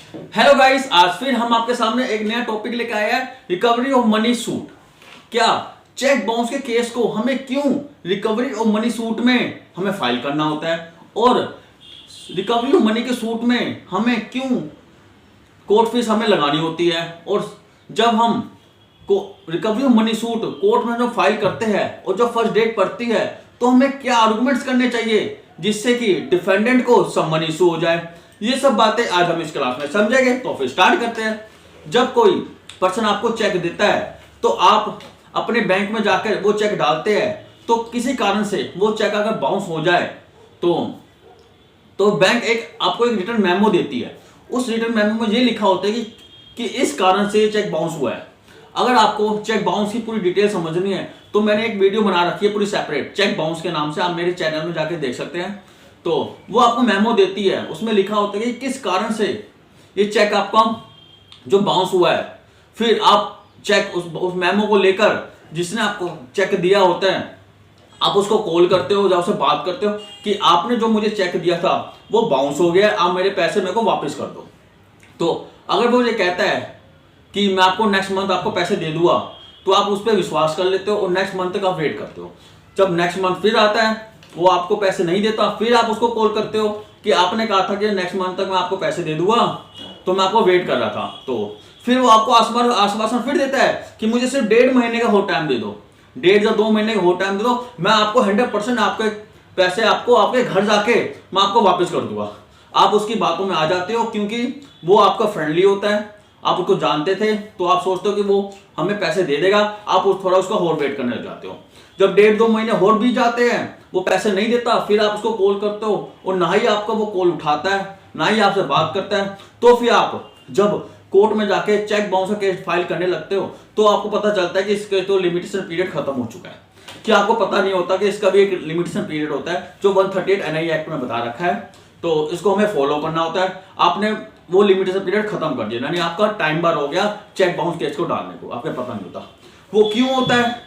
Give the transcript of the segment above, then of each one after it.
Hello guys, आज फिर हम आपके सामने एक नया टॉपिक लेके आए हैं, रिकवरी ऑफ मनी सूट। क्या चेक बाउंस के केस को हमें क्यों रिकवरी ऑफ मनी सूट में हमें फाइल करना होता है, और रिकवरी ऑफ मनी के सूट में हमें क्यों कोर्ट फीस हमें लगानी होती है, और जब हम को recovery of money suit court में जब फाइल करते हैं और जब फर्स्ट डेट पड़ती है तो हमें क्या आर्गुमेंट्स करने चाहिए जिससे कि डिफेंडेंट को सब मनी इशू हो जाए। ये सब बातें आज हम इस क्लास में समझेंगे। तो फिर स्टार्ट करते हैं। जब कोई पर्सन आपको चेक देता है तो आप अपने बैंक में जाकर वो चेक डालते हैं, तो किसी कारण से वो चेक अगर बाउंस हो जाए तो बैंक आपको एक रिटर्न मेमो देती है। उस रिटर्न मेमो में ये लिखा होता है कि इस कारण से ये चेक बाउंस हुआ है। अगर आपको चेक बाउंस की पूरी डिटेल समझनी है तो मैंने एक वीडियो बना रखी है पूरी सेपरेट, चेक बाउंस के नाम से, आप मेरे चैनल में जाके देख सकते हैं। तो वो आपको मेमो देती है, उसमें लिखा होता है कि किस कारण से ये चेक आपका जो बाउंस हुआ है। फिर आप चेक उस मेमो को लेकर जिसने आपको चेक दिया होता है, आप उसको कॉल करते हो या उससे बात करते हो कि आपने जो मुझे चेक दिया था वो बाउंस हो गया, आप मेरे पैसे मेरे को वापस कर दो। तो अगर वो ये कहता है कि मैं आपको नेक्स्ट मंथ आपको पैसे दे दूंगा, तो आप उस पर विश्वास कर लेते हो और नेक्स्ट मंथ तक आप वेट करते हो। जब नेक्स्ट मंथ फिर आता है, वो आपको पैसे नहीं देता, फिर आप उसको कॉल करते हो कि आपने कहा था कि नेक्स्ट मंथ तक मैं आपको पैसे दे दूंगा, तो मैं आपको वेट कर रहा था। तो फिर वो आपको आश्वासन फिर देता है कि मुझे सिर्फ 1.5 महीने का और टाइम दे दो, 1.5 या 2 महीने का और टाइम दे दो, मैं आपको 100% आपके पैसे आपको आपके घर जाके मैं आपको वापस कर दूंगा। आप उसकी बातों में आ जाते हो क्योंकि वो आपका फ्रेंडली होता है, आप उसको जानते थे, तो आप सोचते हो कि वो हमें पैसे दे देगा, आप थोड़ा उसका और वेट करने लग जाते हो। जब 1.5-2 महीने और बीत जाते हैं, वो पैसे नहीं देता, फिर आप उसको कॉल करते हो और ना ही आपका वो कॉल उठाता है, ना ही आपसे बात करता है। तो फिर आप जब कोर्ट में जाके चेक बाउंस का केस फाइल करने लगते हो तो आपको पता चलता है कि इसके तो लिमिटेशन पीरियड खत्म हो चुका है। क्या आपको पता नहीं होता कि इसका भी एक लिमिटेशन पीरियड होता है जो 138 एनआई एक्ट में बता रखा है, तो इसको हमें फॉलो करना होता है। आपने वो लिमिटेशन पीरियड खत्म कर दिया, यानी आपका टाइम बार हो गया चेक बाउंस केस को डालने को, आपको पता नहीं होता। वो क्यों होता है?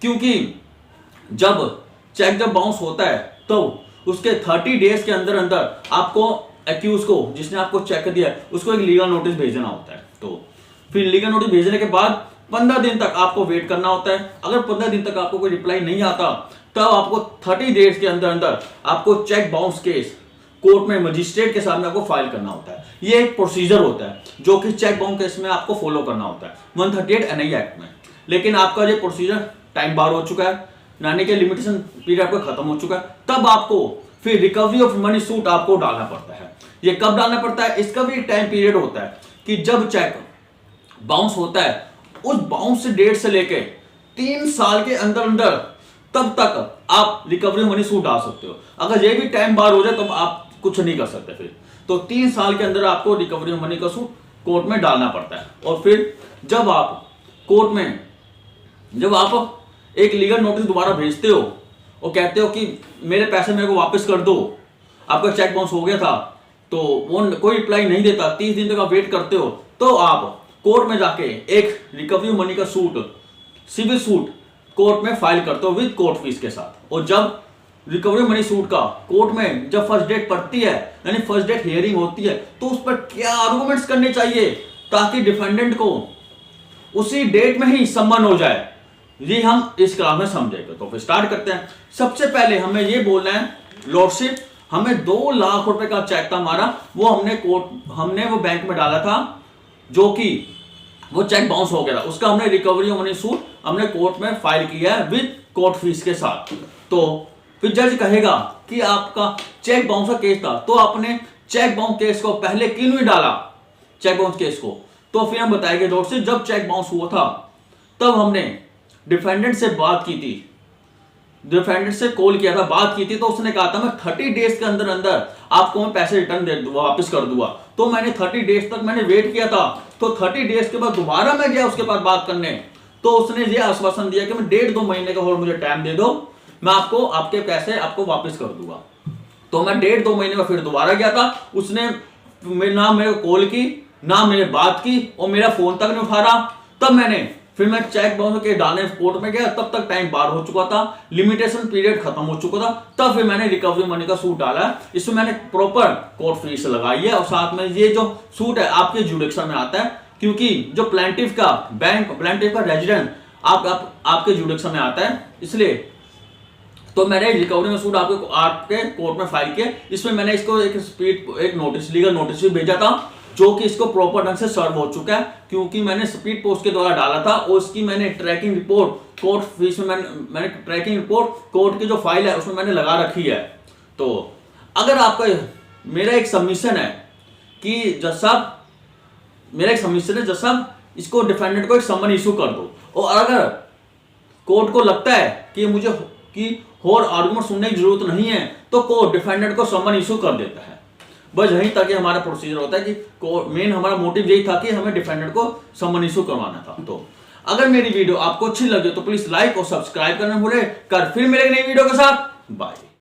क्योंकि जब चेक बाउंस होता है तो उसके 30 डेज के अंदर अंदर आपको एक्यूज को, जिसने आपको चेक दिया है, उसको एक लीगल नोटिस भेजना होता है। तो फिर लीगल नोटिस भेजने के बाद 15 दिन तक आपको वेट करना होता है। अगर 15 दिन तक आपको कोई रिप्लाई नहीं आता, तब आपको 30 डेज के अंदर अंदर आपको चेक बाउंस केस कोर्ट में मजिस्ट्रेट के सामने आपको फाइल करना होता है। ये एक प्रोसीजर होता है जो कि चेक बाउंस केस में आपको फॉलो करना होता है 138 एनआई एक्ट में। लेकिन आपका ये प्रोसीजर टाइम बार हो चुका है, यानी कि लिमिटेशन पीरियड आपका खत्म हो चुका है, तब आपको फिर रिकवरी ऑफ मनी सूट आपको डालना पड़ता है। ये कब डालना पड़ता है? इसका भी एक टाइम पीरियड होता है कि जब चेक बाउंस होता है, उस बाउंस डेट से लेके 3 साल के अंदर अंदर तब तक आप रिकवरी मनी सूट डाल सकते हो। अगर ये भी टाइम बार हो जाए तब आप कुछ नहीं कर सकते। फिर तो 3 साल के अंदर आपको रिकवरी मनी का सूट कोर्ट में डालना पड़ता है। और फिर जब आप कोर्ट में एक लीगल नोटिस दोबारा भेजते हो और कहते हो कि मेरे पैसे मेरे को वापस कर दो, आपका चेक बाउंस हो गया था, तो वो कोई रिप्लाई नहीं देता, 30 दिन तक आप वेट करते हो, तो आप कोर्ट में जाके एक रिकवरी मनी का सूट, सिविल सूट कोर्ट में फाइल करते हो विद कोर्ट फीस के साथ। और जब रिकवरी मनी सूट का कोर्ट में जब फर्स्ट डेट पड़ती है, यानी फर्स्ट डेट हियरिंग होती है, तो उस पर क्या आर्गुमेंट्स करने चाहिए ताकि डिफेंडेंट को उसी डेट में ही सम्मन हो जाए, ये हम इस क्लास में समझेंगे। तो फिर स्टार्ट करते हैं। सबसे पहले हमें ये बोलना है, लॉर्डशिप, हमें 2 लाख रुपए का चेक था हमारा, वो हमने वो बैंक में डाला था, जो कि वो चेक बाउंस हो गया था, उसका हमने रिकवरी मनी सूट हमने कोर्ट में फाइल किया है विद कोर्ट फीस के साथ। तो फिर जज कहेगा कि आपका चेक बाउंस का केस था, तो आपने चेक बाउंस केस को पहले क्यों नहीं डाला चेक बाउंस केस को? तो फिर हम बताएंगे लॉर्डशिप, जब चेक बाउंस हुआ था तब हमने डिफेंडेंट से बात की थी, डिफेंडेंट से कॉल किया था, बात की थी, तो उसने कहा था मैं 30 डेज के अंदर अंदर आपको मैं पैसे रिटर्न दे दूंगा, वापस कर दूंगा। तो मैंने 30 डेज तक मैंने वेट किया था, तो 30 डेज के बाद दोबारा मैं गया उसके पास बात करने, तो उसने ये आश्वासन दिया कि मैं 1.5-2 महीने का और मुझे टाइम दे दो, मैं आपको आपके पैसे आपको वापस कर दूंगा। तो मैं 1.5-2 महीने में फिर दोबारा गया था, उसने ना मेरे को कॉल की, ना मेरे बात की, और मेरा फोन तक नहीं उठा रहा। तब मैंने फिर मैं चेक बाउंस के डालने कोर्ट में गया, तब तक टाइम पार हो चुका था, लिमिटेशन पीरियड खत्म हो चुका था। तब फिर मैंने रिकवरी मनी का सूट डाला है। इसमें मैंने प्रॉपर कोर्ट फीस लगाई है और साथ में ये जो सूट है आपके जुडिक्शन में आता है, क्योंकि जो प्लेंटिफ का रेजिडेंट आपके जुडिक्शन में आता है, इसलिए तो मैंने रिकवरी में सूट आपके कोर्ट में फाइल किया। इसमें मैंने इसको एक नोटिस, लीगल नोटिस भी भेजा था, जो कि इसको प्रॉपर ढंग से सर्व हो चुका है, क्योंकि मैंने स्पीड पोस्ट के द्वारा डाला था और उसकी मैंने ट्रैकिंग रिपोर्ट कोर्ट फीस में मैंने ट्रैकिंग रिपोर्ट कोर्ट की जो फाइल है उसमें मैंने लगा रखी है। तो अगर आपका मेरा एक सबमिशन है कि जज साहब इसको डिफेंडेंट को एक समन इशू कर दो, और अगर कोर्ट को लगता है कि मुझे और आर्गुमेंट सुनने की जरूरत नहीं है, तो कोर्ट डिफेंडेंट को समन इशू कर देता है। बस यहीं तक हमारा प्रोसीजर होता है कि मेन हमारा मोटिव यही था कि हमें डिफेंडेंट को समन इशू करवाना था। तो अगर मेरी वीडियो आपको अच्छी लगे तो प्लीज लाइक और सब्सक्राइब करना भूले कर, फिर मिलेंगे नई वीडियो के साथ। बाय।